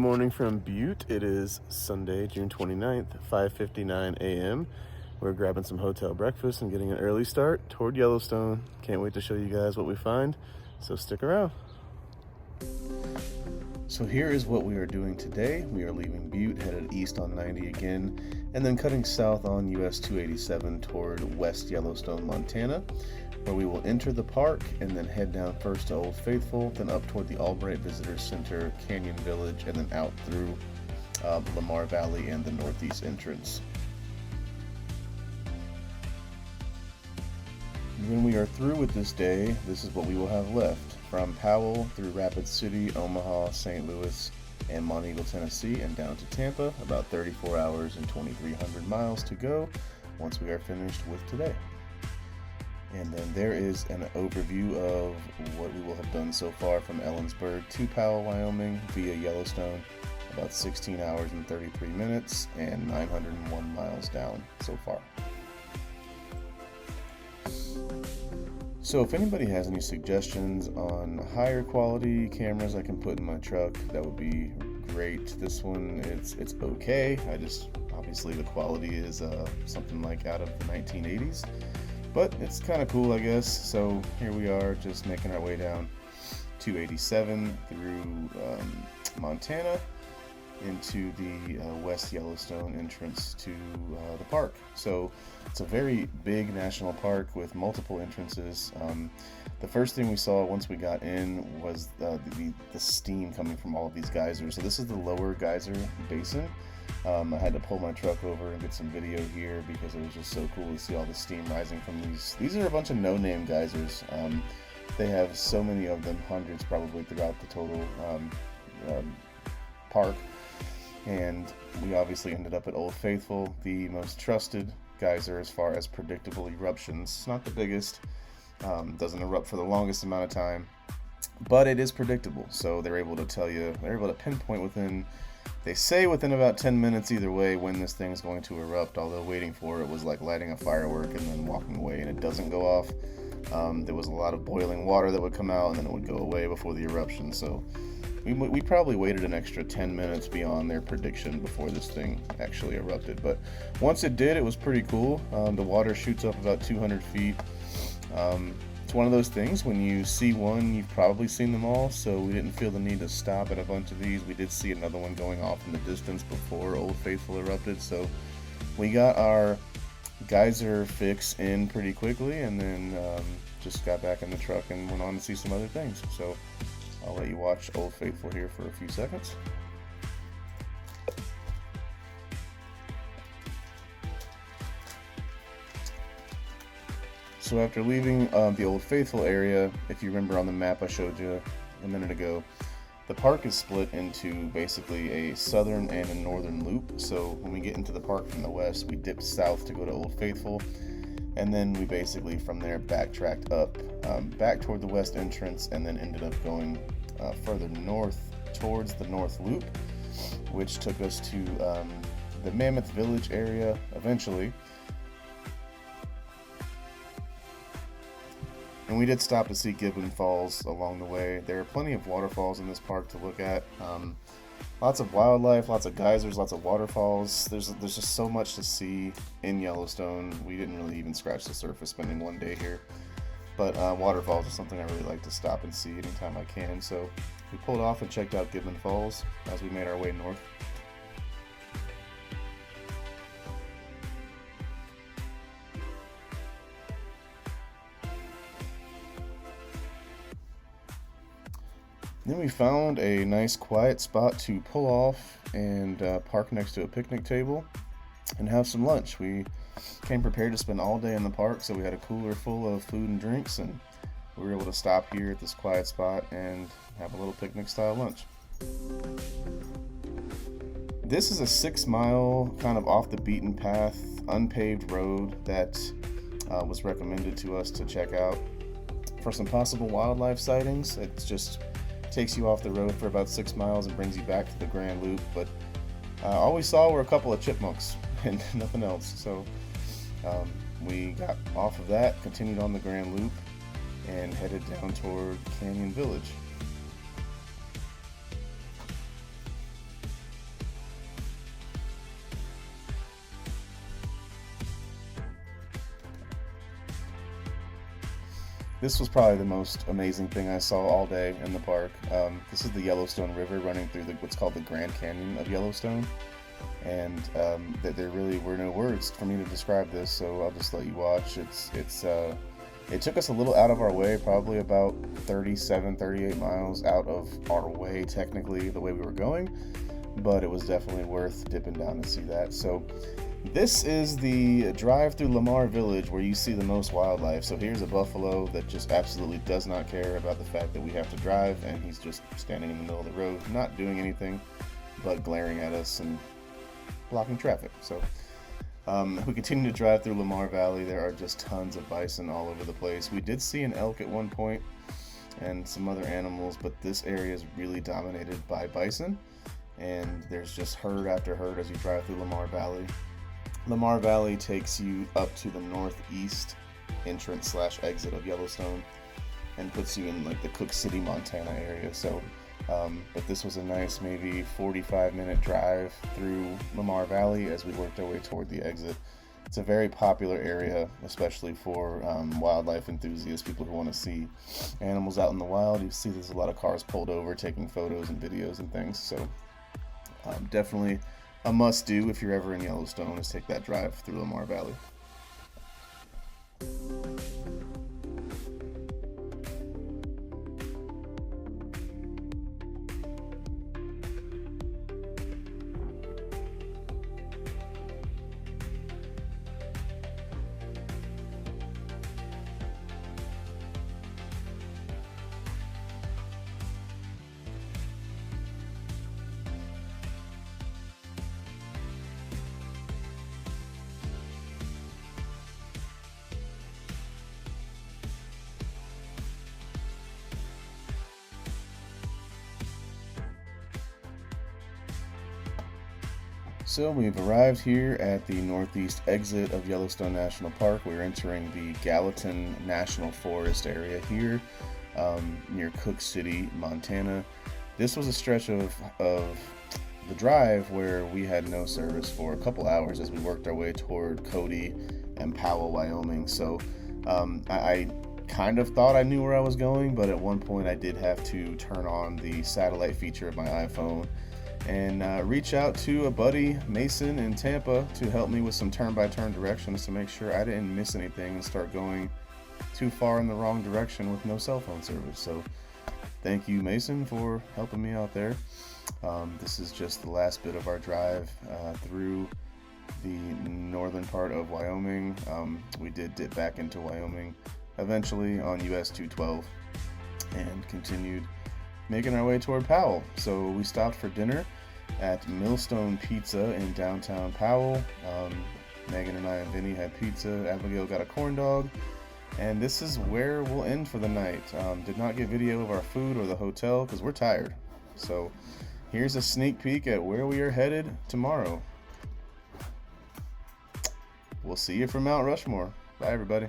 morning from Butte. It is Sunday, June 29th, 5:59 a.m. We're grabbing some hotel breakfast and getting an early start toward Yellowstone. Can't wait to show you guys what we find, so stick around. So here is what we are doing today. We are leaving Butte, headed east on 90 again, and then cutting south on US 287 toward West Yellowstone, Montana, where we will enter the park and then head down first to Old Faithful, then up toward the Albright Visitor Center, Canyon Village, and then out through Lamar Valley and the northeast entrance. When we are through with this day, this is what we will have left. From Powell through Rapid City, Omaha, St. Louis, and Monteagle, Tennessee, and down to Tampa, about 34 hours and 2,300 miles to go once we are finished with today. And then there is an overview of what we will have done so far from Ellensburg to Powell, Wyoming via Yellowstone, about 16 hours and 33 minutes and 901 miles down so far. So if anybody has any suggestions on higher quality cameras I can put in my truck, that would be great. This one, it's okay. Obviously the quality is something like out of the 1980s, but it's kind of cool, I guess. So here we are, just making our way down 287 through Montana into the West Yellowstone entrance to the park. So it's a very big national park with multiple entrances. The first thing we saw once we got in was the steam coming from all of these geysers. So this is the lower geyser basin. I had to pull my truck over and get some video here because it was just so cool to see all the steam rising from these. These are a bunch of no-name geysers. They have so many of them, hundreds probably throughout the total park. And we obviously ended up at Old Faithful, the most trusted geyser as far as predictable eruptions. It's not the biggest, doesn't erupt for the longest amount of time, but it is predictable. So they're able to pinpoint within about 10 minutes either way when this thing's going to erupt, although waiting for it was like lighting a firework and then walking away and it doesn't go off. There was a lot of boiling water that would come out and then it would go away before the eruption. So we probably waited an extra 10 minutes beyond their prediction before this thing actually erupted. But once it did, it was pretty cool. The water shoots up about 200 feet. It's one of those things, when you see one, you've probably seen them all, so we didn't feel the need to stop at a bunch of these. We did see another one going off in the distance before Old Faithful erupted, so we got our geyser fix in pretty quickly, and then just got back in the truck and went on to see some other things. So I'll let you watch Old Faithful here for a few seconds. So after leaving the Old Faithful area, if you remember on the map I showed you a minute ago, the park is split into basically a southern and a northern loop. So when we get into the park from the west, we dipped south to go to Old Faithful, and then we basically from there backtracked up back toward the west entrance, and then ended up going further north towards the north loop, which took us to the Mammoth Village area eventually. And we did stop to see Gibbon Falls along the way. There are plenty of waterfalls in this park to look at. Lots of wildlife, lots of geysers, lots of waterfalls. There's just so much to see in Yellowstone. We didn't really even scratch the surface spending one day here. But waterfalls is something I really like to stop and see anytime I can. So we pulled off and checked out Gibbon Falls as we made our way north. Then we found a nice quiet spot to pull off and park next to a picnic table and have some lunch. We came prepared to spend all day in the park, so we had a cooler full of food and drinks, and we were able to stop here at this quiet spot and have a little picnic style lunch. This is a 6-mile kind of off the beaten path, unpaved road that was recommended to us to check out for some possible wildlife sightings. It's just takes you off the road for about 6 miles and brings you back to the Grand Loop, but all we saw were a couple of chipmunks and nothing else. So we got off of that, continued on the Grand Loop, and headed down toward Canyon Village. This was probably the most amazing thing I saw all day in the park. This is the Yellowstone River running through what's called the Grand Canyon of Yellowstone, and there really were no words for me to describe this, so I'll just let you watch. It took us a little out of our way, probably about 37, 38 miles out of our way, technically, the way we were going, but it was definitely worth dipping down to see that. So this is the drive through Lamar Village where you see the most wildlife. So here's a buffalo that just absolutely does not care about the fact that we have to drive, and he's just standing in the middle of the road, not doing anything but glaring at us and blocking traffic. So we continue to drive through Lamar Valley. There are just tons of bison all over the place. We did see an elk at one point and some other animals, but this area is really dominated by bison, and there's just herd after herd as you drive through Lamar Valley. Lamar Valley takes you up to the northeast entrance / exit of Yellowstone and puts you in like the Cook City, Montana area. So, but this was a nice maybe 45-minute drive through Lamar Valley as we worked our way toward the exit. It's a very popular area, especially for wildlife enthusiasts, people who want to see animals out in the wild. You see there's a lot of cars pulled over taking photos and videos and things. So definitely a must-do if you're ever in Yellowstone, is take that drive through Lamar Valley. So we've arrived here at the northeast exit of Yellowstone National Park. We're entering the Gallatin National Forest area here near Cook City, Montana. This was a stretch of the drive where we had no service for a couple hours as we worked our way toward Cody and Powell, Wyoming. So I kind of thought I knew where I was going, but at one point I did have to turn on the satellite feature of my iPhone and reach out to a buddy, Mason, in Tampa, to help me with some turn-by-turn directions to make sure I didn't miss anything and start going too far in the wrong direction with no cell phone service. So thank you, Mason, for helping me out there. This is just the last bit of our drive through the northern part of Wyoming. We did dip back into Wyoming eventually on US 212 and continued making our way toward Powell. So we stopped for dinner at Millstone Pizza in downtown Powell. Megan and I and Vinny had pizza. Abigail got a corn dog. And this is where we'll end for the night. Did not get video of our food or the hotel because we're tired. So here's a sneak peek at where we are headed tomorrow. We'll see you from Mount Rushmore. Bye, everybody.